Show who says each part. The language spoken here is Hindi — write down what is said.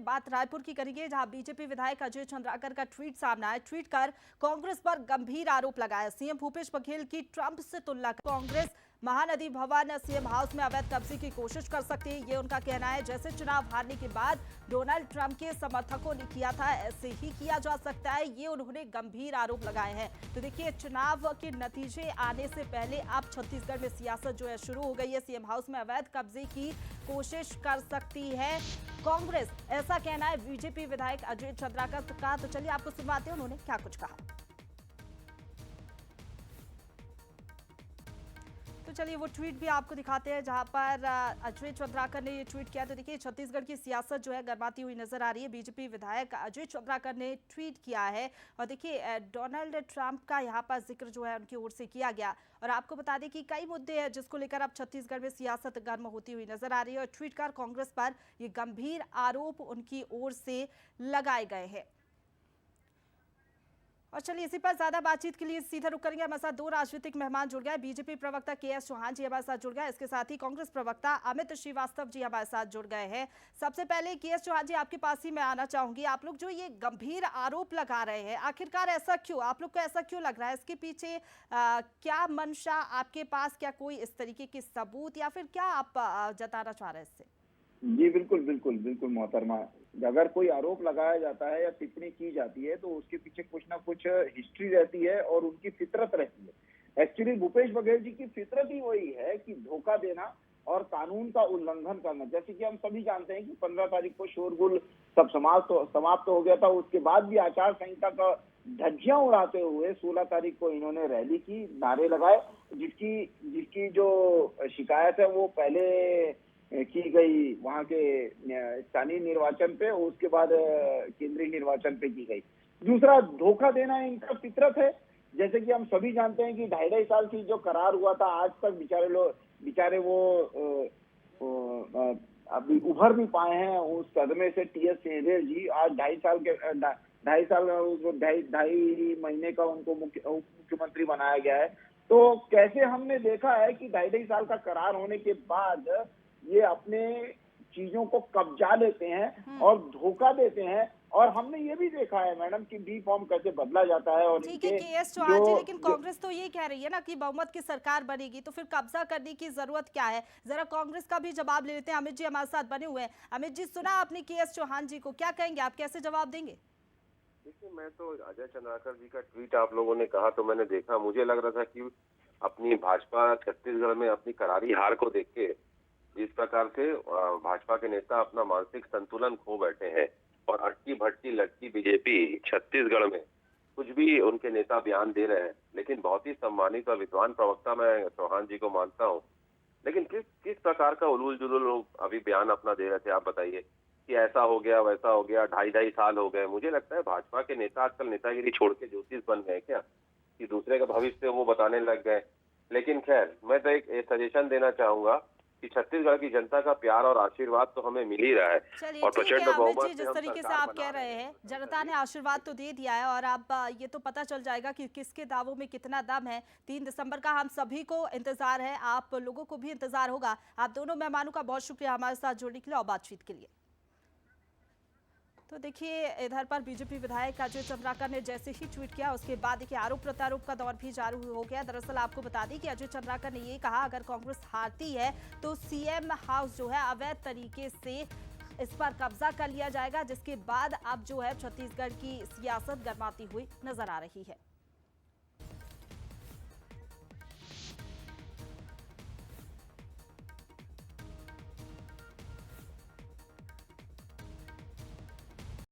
Speaker 1: बात रायपुर की करेंगे, जहां बीजेपी विधायक अजय चंद्राकर का ट्वीट सामने आया। ट्वीट कर कांग्रेस पर गंभीर आरोप लगाया। सीएम भूपेश बघेल की ट्रंप से तुलना। कांग्रेस महानदी भवन सीएम हाउस में अवैध कब्जे की कोशिश कर सकती है, ये उनका कहना है। जैसे चुनाव हारने के बाद डोनाल्ड ट्रंप के समर्थकों ने किया था, ऐसे ही किया जा सकता है, ये उन्होंने गंभीर आरोप लगाए हैं। तो देखिए, चुनाव के नतीजे आने से पहले अब छत्तीसगढ़ में सियासत जो है शुरू हो गई है। सीएम हाउस में अवैध कब्जे की कोशिश कर सकती है कांग्रेस, ऐसा कहना है बीजेपी विधायक अजय चंद्राकर का। तो चलिए आपको सुनवाते हैं उन्होंने क्या कुछ कहा। तो चलिए वो ट्वीट भी आपको दिखाते हैं, जहां पर अजय चंद्राकर ने ये ट्वीट किया। तो देखिए, छत्तीसगढ़ की सियासत जो है गरमाती हुई नजर आ रही है। बीजेपी विधायक अजय चंद्राकर ने ट्वीट किया है और देखिए डोनाल्ड ट्रंप का यहाँ पर जिक्र जो है उनकी ओर से किया गया। और आपको बता दें कि कई मुद्दे हैं जिसको लेकर अब छत्तीसगढ़ में सियासत गर्म होती हुई नजर आ रही है और ट्वीट कर कांग्रेस पर ये गंभीर आरोप उनकी ओर से लगाए गए हैं। और चलिए इसी पर ज्यादा बातचीत के लिए सीधा रुक करेंगे। हमारे साथ दो राजनीतिक मेहमान जुड़ गए। बीजेपी प्रवक्ता केएस चौहान जी हमारे साथ जुड़ गए, इसके साथ ही कांग्रेस प्रवक्ता अमित श्रीवास्तव जी हमारे साथ जुड़ गए हैं। सबसे पहले केएस चौहान जी, आपके पास ही मैं आना चाहूंगी। आप लोग जो ये गंभीर आरोप लगा रहे हैं, आखिरकार ऐसा क्यों, आप लोग को ऐसा क्यों लग रहा है? इसके पीछे क्या मंशा आपके पास, क्या कोई इस तरीके के सबूत या फिर क्या आप जताना चाह रहे हैं इससे?
Speaker 2: जी बिल्कुल बिल्कुल बिल्कुल मोहतरमा, अगर कोई आरोप लगाया जाता है या टिप्पणी की जाती है तो उसके पीछे कुछ ना कुछ हिस्ट्री रहती है और उनकी फितरत रहती है। एक्चुअली भूपेश बघेल जी की फितरत ही वही है कि धोखा देना और कानून का उल्लंघन करना। जैसे कि हम सभी जानते हैं कि 15 तारीख को शोरगुल सब समाप्त हो गया था। उसके बाद भी आचार संहिता का धज्जियां उड़ाते हुए 16 तारीख को इन्होंने रैली की, नारे लगाए, जिसकी जो शिकायत है वो पहले की गई वहां के स्थानीय निर्वाचन पे, उसके बाद केंद्रीय निर्वाचन पे की गई। दूसरा, धोखा देना इनका फितरत है। जैसे कि हम सभी जानते हैं कि 2.5 साल की जो करार हुआ था, आज तक बेचारे वो अभी उभर नहीं पाए हैं उस सदमे से। टीएस सिंहदेव जी आज 2.5 महीने का उनको मुख्यमंत्री बनाया गया है। तो कैसे हमने देखा है कि 2.5 साल का करार होने के बाद ये अपने चीजों को कब्जा लेते हैं और धोखा देते हैं। और हमने ये भी देखा है मैडम कि बी फॉर्म कैसे बदला जाता है। और
Speaker 1: ठीक है केएस चौहान जी, लेकिन कांग्रेस तो ये कह रही है ना कि बहुमत की सरकार बनेगी, तो फिर कब्जा करने की जरूरत क्या है? जरा कांग्रेस का भी जवाब ले लेते हैं। अमित जी हमारे साथ बने हुए हैं। अमित जी, सुना आपने केएस चौहान जी को, क्या कहेंगे आप, कैसे जवाब देंगे?
Speaker 3: देखिए, मैं तो अजय चंद्राकर जी का ट्वीट आप लोगों ने कहा तो मैंने देखा, मुझे लग रहा था कि अपनी भाजपा छत्तीसगढ़ में अपनी करारी हार को देख के जिस प्रकार से भाजपा के नेता अपना मानसिक संतुलन खो बैठे हैं और अटकी भटकी लटकी बीजेपी छत्तीसगढ़ में कुछ भी उनके नेता बयान दे रहे हैं। लेकिन बहुत ही सम्मानित और विद्वान प्रवक्ता मैं चौहान जी को मानता हूं, लेकिन किस प्रकार का उलूल जुलूल अभी बयान अपना दे रहे थे। आप बताइए कि ऐसा हो गया वैसा हो गया, 2.5 साल हो गए। मुझे लगता है भाजपा के नेता आजकल नेतागिरी छोड़ के ज्योतिष बन गए क्या, कि दूसरे का भविष्य वो बताने लग गए। लेकिन खैर, मैं तो एक सजेशन देना चाहूंगा कि छत्तीसगढ़ की जनता का प्यार और आशीर्वाद तो हमें मिल ही रहा है।
Speaker 1: चलिए
Speaker 3: और
Speaker 1: ठीक है अमित जी, जिस
Speaker 3: हम
Speaker 1: तरीके से
Speaker 3: सरकार
Speaker 1: आप कह रहे हैं, जनता ने आशीर्वाद तो दे दिया है और अब ये तो पता चल जाएगा कि किसके दावों में कितना दम है। 3 दिसंबर का हम सभी को इंतजार है, आप लोगों को भी इंतजार होगा। आप दोनों मेहमानों का बहुत शुक्रिया हमारे साथ जुड़ने के लिए और बातचीत के लिए। तो देखिए, इधर पर बीजेपी विधायक अजय चंद्राकर ने जैसे ही ट्वीट किया, उसके बाद देखिए आरोप प्रत्यारोप का दौर भी जारी हो गया। दरअसल आपको बता दें कि अजय चंद्राकर ने ये कहा, अगर कांग्रेस हारती है तो सीएम हाउस जो है अवैध तरीके से इस पर कब्जा कर लिया जाएगा, जिसके बाद अब जो है छत्तीसगढ़ की सियासत गरमाती हुई नजर आ रही है।